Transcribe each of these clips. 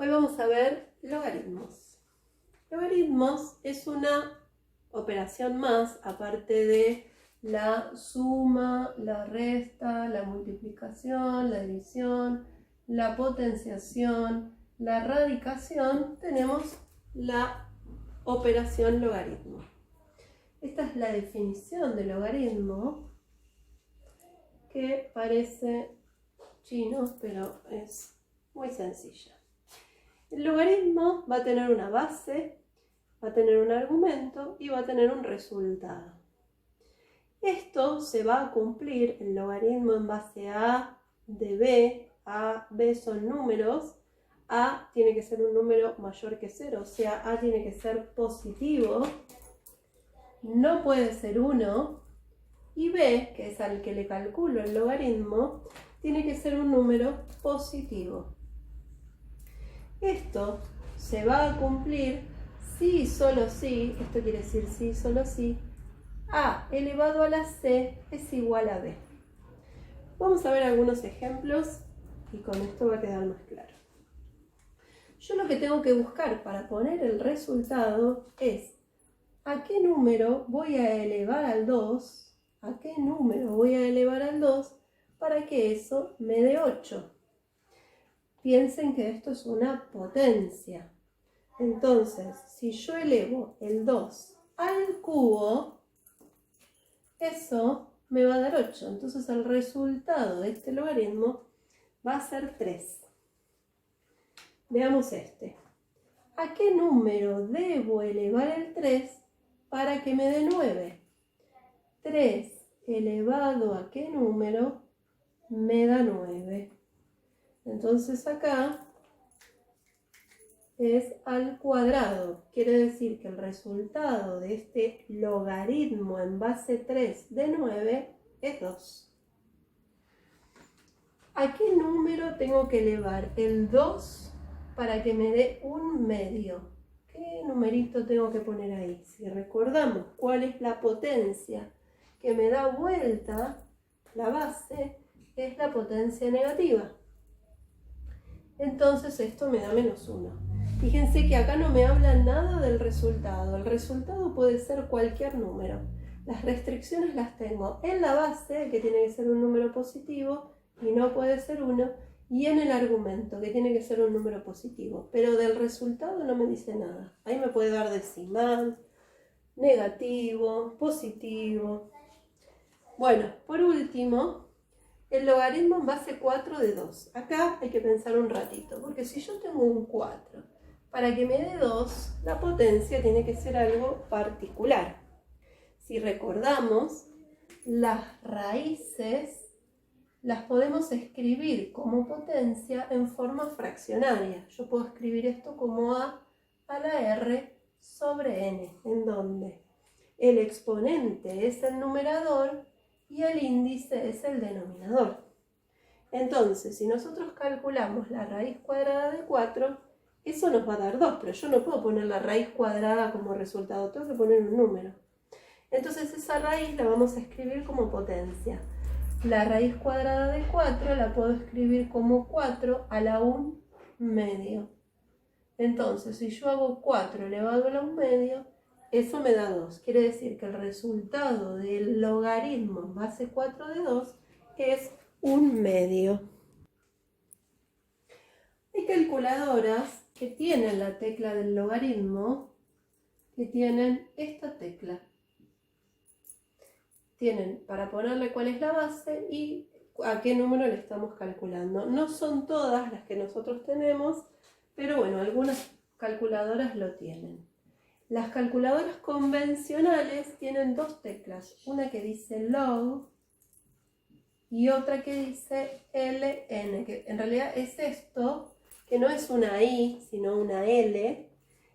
Hoy vamos a ver logaritmos. Logaritmos es una operación más, aparte de la suma, la resta, la multiplicación, la división, la potenciación, la radicación, tenemos la operación logaritmo. Esta es la definición de logaritmo, que parece chino, pero es muy sencilla. El logaritmo va a tener una base, va a tener un argumento y va a tener un resultado. Esto se va a cumplir, el logaritmo en base a de b, a, b son números, a tiene que ser un número mayor que 0, o sea, a tiene que ser positivo, no puede ser 1, y b, que es al que le calculo el logaritmo, tiene que ser un número positivo. Esto se va a cumplir si y solo si, esto quiere decir si y solo si, a elevado a la c es igual a b. Vamos a ver algunos ejemplos y con esto va a quedar más claro. Yo lo que tengo que buscar para poner el resultado es a qué número voy a elevar al 2, para que eso me dé 8. Piensen que esto es una potencia. Entonces, si yo elevo el 2 al cubo, eso me va a dar 8. Entonces, el resultado de este logaritmo va a ser 3. Veamos este. ¿A qué número debo elevar el 3 para que me dé 9? 3 elevado a qué número me da 9. Entonces acá es al cuadrado. Quiere decir que el resultado de este logaritmo en base 3 de 9 es 2. ¿A qué número tengo que elevar el 2 para que me dé un medio? ¿Qué numerito tengo que poner ahí? Si recordamos cuál es la potencia que me da vuelta la base, es la potencia negativa. Entonces esto me da menos 1. Fíjense que acá no me habla nada del resultado. El resultado puede ser cualquier número. Las restricciones las tengo en la base, que tiene que ser un número positivo y no puede ser 1, y en el argumento, que tiene que ser un número positivo. Pero del resultado no me dice nada. Ahí me puede dar decimal, negativo, positivo. Bueno, por último, el logaritmo en base 4 de 2. Acá hay que pensar un ratito, porque si yo tengo un 4, para que me dé 2, la potencia tiene que ser algo particular. Si recordamos, las raíces las podemos escribir como potencia en forma fraccionaria. Yo puedo escribir esto como a la r sobre n, en donde el exponente es el numerador y el índice es el denominador. Entonces, si nosotros calculamos la raíz cuadrada de 4, eso nos va a dar 2, pero yo no puedo poner la raíz cuadrada como resultado, tengo que poner un número. Entonces esa raíz la vamos a escribir como potencia. La raíz cuadrada de 4 la puedo escribir como 4 a la 1 medio. Entonces, si yo hago 4 elevado a la 1 medio, eso me da 2. Quiere decir que el resultado del logaritmo en base 4 de 2 es 1 medio. Hay calculadoras que tienen la tecla del logaritmo, que tienen esta tecla. Tienen para ponerle cuál es la base y a qué número le estamos calculando. No son todas las que nosotros tenemos, pero bueno, algunas calculadoras lo tienen. Las calculadoras convencionales tienen dos teclas, una que dice log y otra que dice ln, que en realidad es esto, que no es una i, sino una l,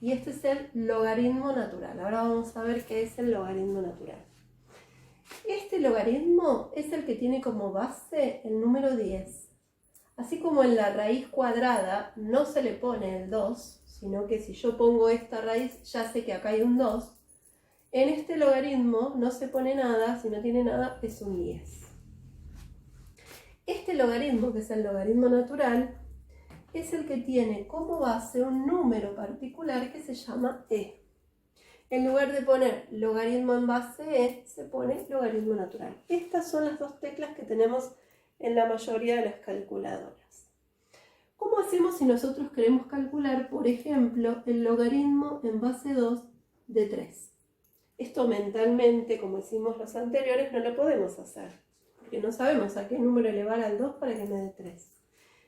y este es el logaritmo natural. Ahora vamos a ver qué es el logaritmo natural. Este logaritmo es el que tiene como base el número 10. Así como en la raíz cuadrada no se le pone el 2, sino que si yo pongo esta raíz ya sé que acá hay un 2, en este logaritmo no se pone nada, si no tiene nada es un 10. Este logaritmo, que es el logaritmo natural, es el que tiene como base un número particular que se llama e. En lugar de poner logaritmo en base e, se pone logaritmo natural. Estas son las dos teclas que tenemos en la mayoría de las calculadoras. ¿Cómo hacemos si nosotros queremos calcular, por ejemplo, el logaritmo en base 2 de 3? Esto mentalmente, como hicimos los anteriores, no lo podemos hacer, porque no sabemos a qué número elevar al 2 para que me dé 3.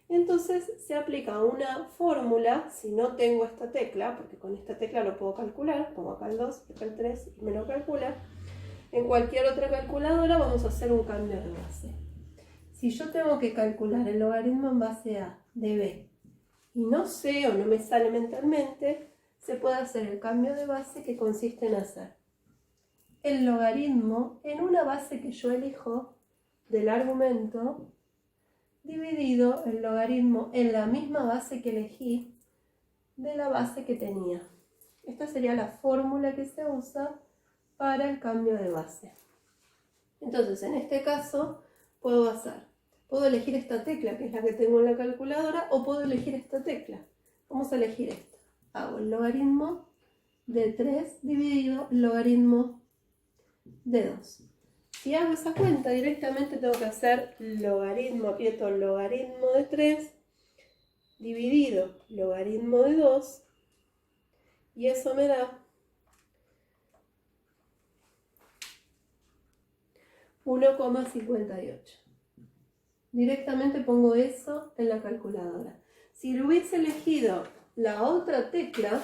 Entonces se aplica una fórmula, si no tengo esta tecla, porque con esta tecla lo puedo calcular, pongo acá el 2 y acá el 3 y me lo calcula. En cualquier otra calculadora vamos a hacer un cambio de base. Si yo tengo que calcular el logaritmo en base a de b y no sé o no me sale mentalmente, se puede hacer el cambio de base, que consiste en hacer el logaritmo en una base que yo elijo del argumento dividido el logaritmo en la misma base que elegí de la base que tenía. Esta sería la fórmula que se usa para el cambio de base. Entonces, en este caso, puedo elegir esta tecla, que es la que tengo en la calculadora, o puedo elegir esta tecla. Vamos a elegir esta. Hago el logaritmo de 3 dividido el logaritmo de 2. Si hago esa cuenta, directamente tengo que hacer logaritmo, aprieto logaritmo de 3 dividido logaritmo de 2, y eso me da 1,58. Directamente pongo eso en la calculadora. Si lo hubiese elegido la otra tecla,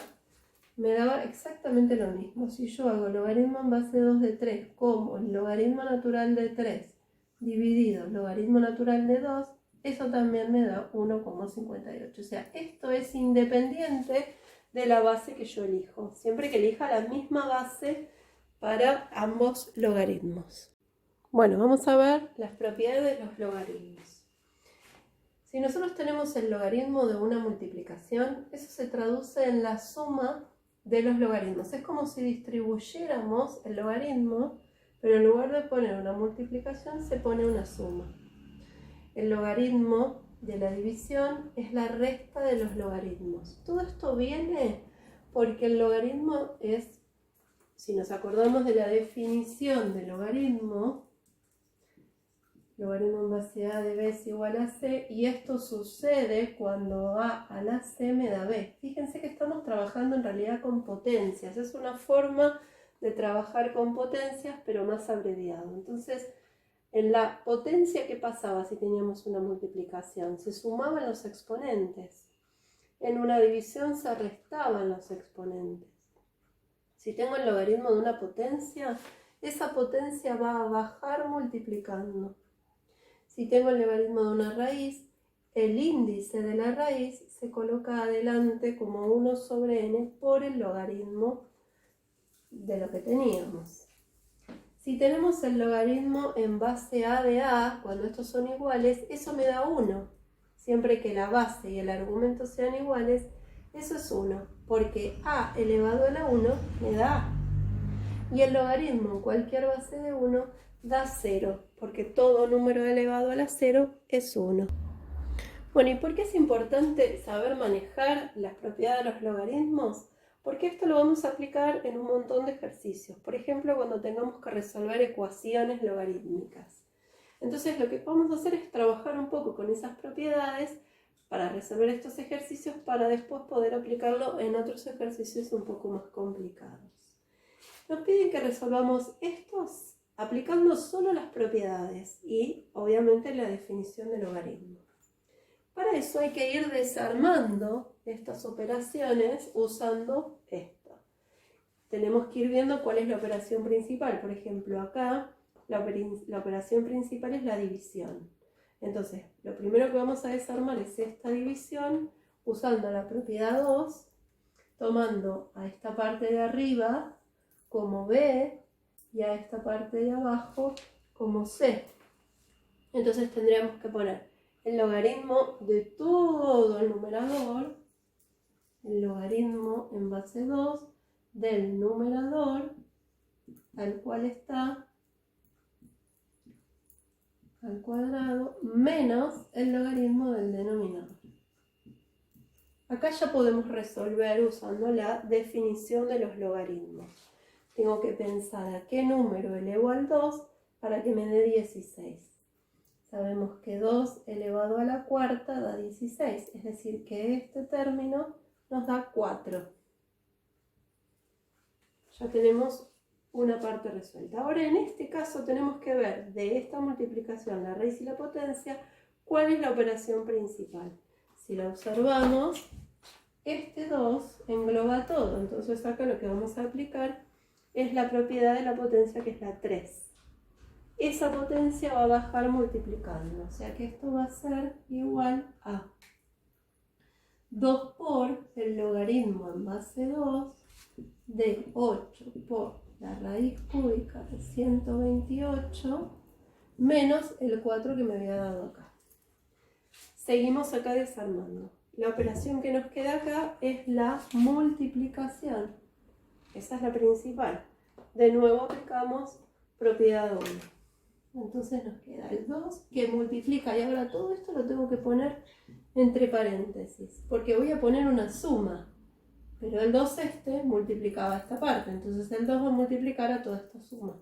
me daba exactamente lo mismo. Si yo hago logaritmo en base 2 de 3 como el logaritmo natural de 3 dividido logaritmo natural de 2, eso también me da 1,58. O sea, esto es independiente de la base que yo elijo. Siempre que elija la misma base para ambos logaritmos. Bueno, vamos a ver las propiedades de los logaritmos. Si nosotros tenemos el logaritmo de una multiplicación, eso se traduce en la suma de los logaritmos. Es como si distribuyéramos el logaritmo, pero en lugar de poner una multiplicación se pone una suma. El logaritmo de la división es la resta de los logaritmos. Todo esto viene porque el logaritmo es, si nos acordamos de la definición de logaritmo en base a de b es igual a c, y esto sucede cuando a la c me da b. Fíjense que estamos trabajando en realidad con potencias. Es una forma de trabajar con potencias, pero más abreviado. Entonces, en la potencia, ¿qué pasaba si teníamos una multiplicación? Se sumaban los exponentes. En una división se restaban los exponentes. Si tengo el logaritmo de una potencia, esa potencia va a bajar multiplicando. Si tengo el logaritmo de una raíz, el índice de la raíz se coloca adelante como 1 sobre n por el logaritmo de lo que teníamos. Si tenemos el logaritmo en base a de a, cuando estos son iguales, eso me da 1. Siempre que la base y el argumento sean iguales, eso es 1, porque a elevado a la 1 me da a. Y el logaritmo en cualquier base de 1 da 0, porque todo número elevado a la 0 es 1. Bueno, ¿y por qué es importante saber manejar las propiedades de los logaritmos? Porque esto lo vamos a aplicar en un montón de ejercicios. Por ejemplo, cuando tengamos que resolver ecuaciones logarítmicas. Entonces, lo que vamos a hacer es trabajar un poco con esas propiedades para resolver estos ejercicios, para después poder aplicarlo en otros ejercicios un poco más complicados. Nos piden que resolvamos estos aplicando solo las propiedades y, obviamente, la definición del logaritmo. Para eso hay que ir desarmando estas operaciones usando esto. Tenemos que ir viendo cuál es la operación principal. Por ejemplo, acá la operación principal es la división. Entonces, lo primero que vamos a desarmar es esta división usando la propiedad 2, tomando a esta parte de arriba como b y a esta parte de abajo como c. Entonces tendríamos que poner el logaritmo de todo el numerador, el logaritmo en base 2 del numerador al cual está al cuadrado menos el logaritmo del denominador. Acá ya podemos resolver usando la definición de los logaritmos. Tengo que pensar a qué número elevo al 2 para que me dé 16. Sabemos que 2 elevado a la cuarta da 16, es decir que este término nos da 4. Ya tenemos una parte resuelta. Ahora en este caso tenemos que ver de esta multiplicación, la raíz y la potencia, cuál es la operación principal. Si la observamos, este 2 engloba todo, entonces acá lo que vamos a aplicar es la propiedad de la potencia, que es la 3. Esa potencia va a bajar multiplicando, o sea que esto va a ser igual a 2 por el logaritmo en base 2 de 8 por la raíz cúbica de 128 menos el 4 que me había dado acá. Seguimos acá desarmando. La operación que nos queda acá es la multiplicación. Esa es la principal. De nuevo aplicamos propiedad doble. Entonces nos queda el 2 que multiplica, y ahora todo esto lo tengo que poner entre paréntesis, porque voy a poner una suma. Pero el 2 multiplicaba esta parte, entonces el 2 va a multiplicar a toda esta suma.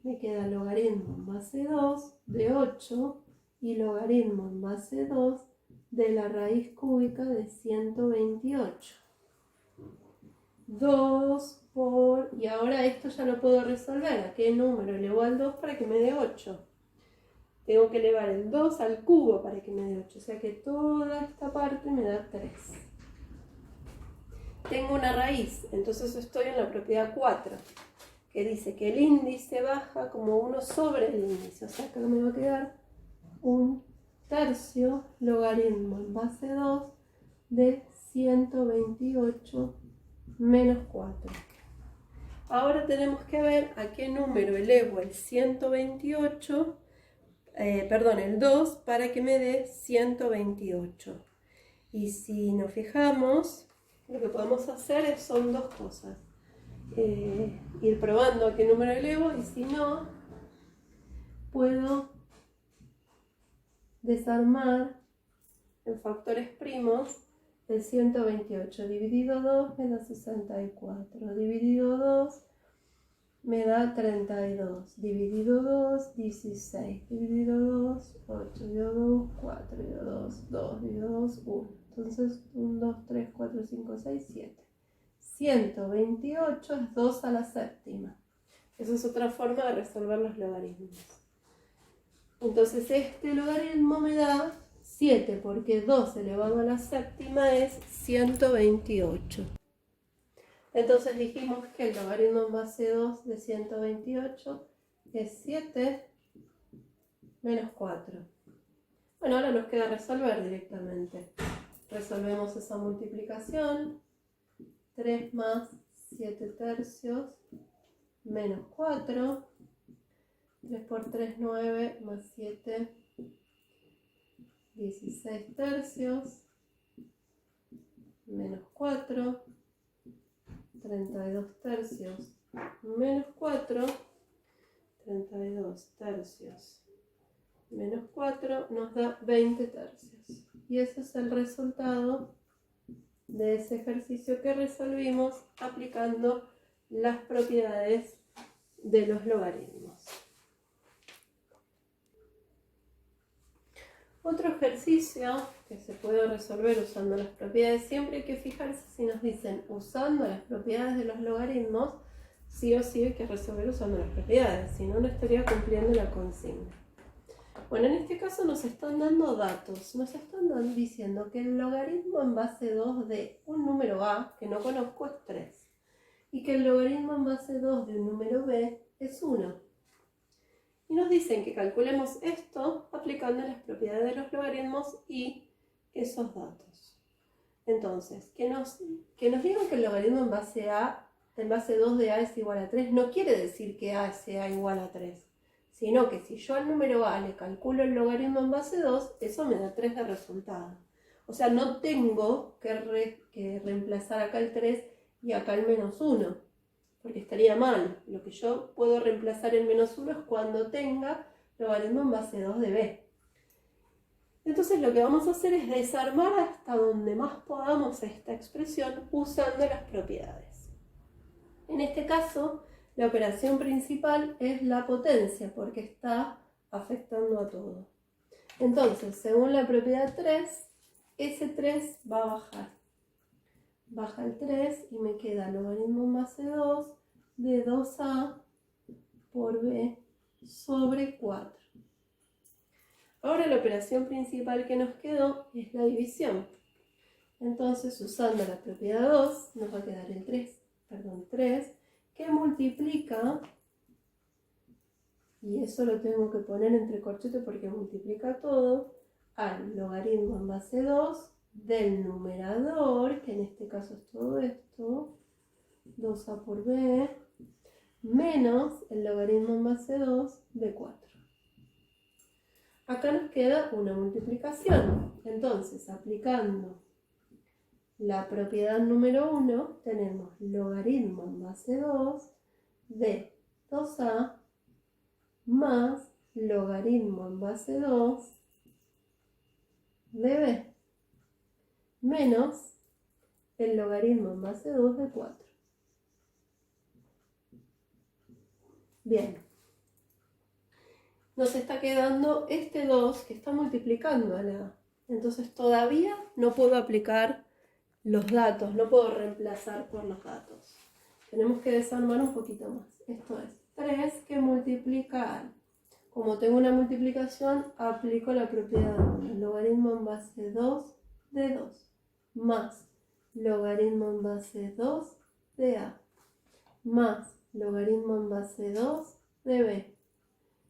Me queda logaritmo en base 2 de 8 y logaritmo en base 2 de la raíz cúbica de 128. 2 por... y ahora esto ya lo puedo resolver. ¿A qué número elevo al 2 para que me dé 8? Tengo que elevar el 2 al cubo para que me dé 8. O sea que toda esta parte me da 3. Tengo una raíz, entonces estoy en la propiedad 4, que dice que el índice baja como 1 sobre el índice. O sea que me va a quedar 1/3 logaritmo en base 2 de 128 menos 4. Ahora tenemos que ver a qué número elevo el 128, el 2 para que me dé 128. Y si nos fijamos, lo que podemos hacer son dos cosas. Ir probando a qué número elevo, y si no, puedo desarmar en factores primos el 128. Dividido 2 me da 64. Dividido 2 me da 32. Dividido 2, 16. Dividido 2, 8. Dividido 2, 4. Dividido 2, 2. Dividido 2, 1. Entonces 1, 2, 3, 4, 5, 6, 7. 128 es 2 a la séptima. Esa es otra forma de resolver los logaritmos. Entonces este logaritmo me da 7, porque 2 elevado a la séptima es 128. Entonces dijimos que el logaritmo en base 2 de 128 es 7 menos 4. Bueno, ahora nos queda resolver directamente. Resolvemos esa multiplicación. 3 más 7/3 menos 4. 3 por 3, 9, más 7, 16/3 menos 4. 32/3 menos 4. 32/3 menos 4 nos da 20/3. Y ese es el resultado de ese ejercicio que resolvimos aplicando las propiedades de los logaritmos. Otro ejercicio que se puede resolver usando las propiedades, siempre hay que fijarse si nos dicen usando las propiedades de los logaritmos, sí o sí hay que resolver usando las propiedades, si no, no estaría cumpliendo la consigna. Bueno, en este caso nos están dando datos, nos están diciendo que el logaritmo en base 2 de un número A, que no conozco, es 3, y que el logaritmo en base 2 de un número B es 1. Y nos dicen que calculemos esto aplicando las propiedades de los logaritmos y esos datos. Entonces, que nos digan que el logaritmo en base 2 de A es igual a 3, no quiere decir que A sea igual a 3, sino que si yo al número A le calculo el logaritmo en base 2, eso me da 3 de resultado. O sea, no tengo que reemplazar acá el 3 y acá el menos 1, porque estaría mal. Lo que yo puedo reemplazar el menos 1 es cuando tenga logaritmo en base 2 de B. Entonces lo que vamos a hacer es desarmar hasta donde más podamos esta expresión usando las propiedades. En este caso, la operación principal es la potencia porque está afectando a todo. Entonces, según la propiedad 3, ese 3 va a bajar. Baja el 3 y me queda logaritmo en base 2 de 2a por b sobre 4. Ahora la operación principal que nos quedó es la división. Entonces, usando la propiedad 2, nos va a quedar el 3, que multiplica, y eso lo tengo que poner entre corchetes porque multiplica todo, al logaritmo en base 2 del numerador, que en este caso es todo esto, 2a por b, menos el logaritmo en base 2 de 4. Acá nos queda una multiplicación. Entonces, aplicando la propiedad número 1, tenemos logaritmo en base 2 de 2a más logaritmo en base 2 de b, menos el logaritmo en base 2 de 4. Bien. Nos está quedando este 2 que está multiplicando a la a. Entonces todavía no puedo aplicar los datos, no puedo reemplazar por los datos. Tenemos que desarmar un poquito más. Esto es 3 que multiplica al. Como tengo una multiplicación, aplico la propiedad de 1. Logaritmo en base 2 de 2 más logaritmo en base 2 de a más logaritmo en base 2 de b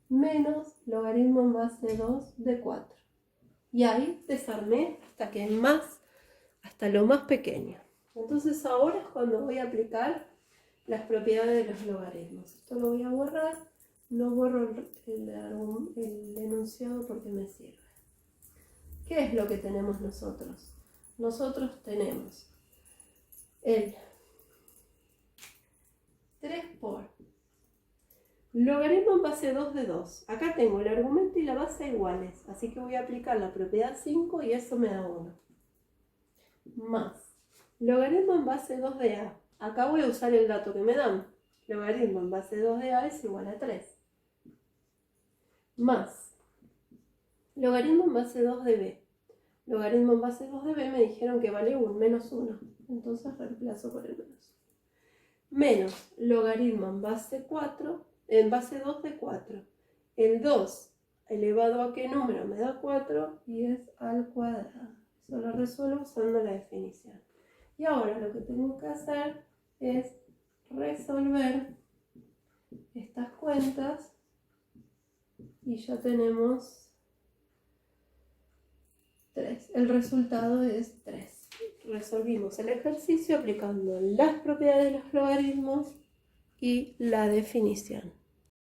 menos logaritmo en base 2 de 4. Y ahí desarmé hasta lo más pequeño. Entonces ahora es cuando voy a aplicar las propiedades de los logaritmos. Esto lo voy a borrar, no borro el enunciado porque me sirve. ¿Qué es lo que tenemos nosotros? Nosotros tenemos el 3 por logaritmo en base 2 de 2. Acá tengo el argumento y la base iguales, así que voy a aplicar la propiedad 5 y eso me da 1. Más logaritmo en base 2 de a. Acá voy a usar el dato que me dan. Logaritmo en base 2 de a es igual a 3. Más logaritmo en base 2 de b. Logaritmo en base 2 de b me dijeron que vale un menos 1. Entonces reemplazo por el menos 1. Menos logaritmo en base 2 de 4. El 2 elevado a qué número me da 4 y es al cuadrado. Eso lo resuelvo usando la definición. Y ahora lo que tengo que hacer es resolver estas cuentas y ya tenemos 3. El resultado es 3. Resolvimos el ejercicio aplicando las propiedades de los logaritmos y la definición.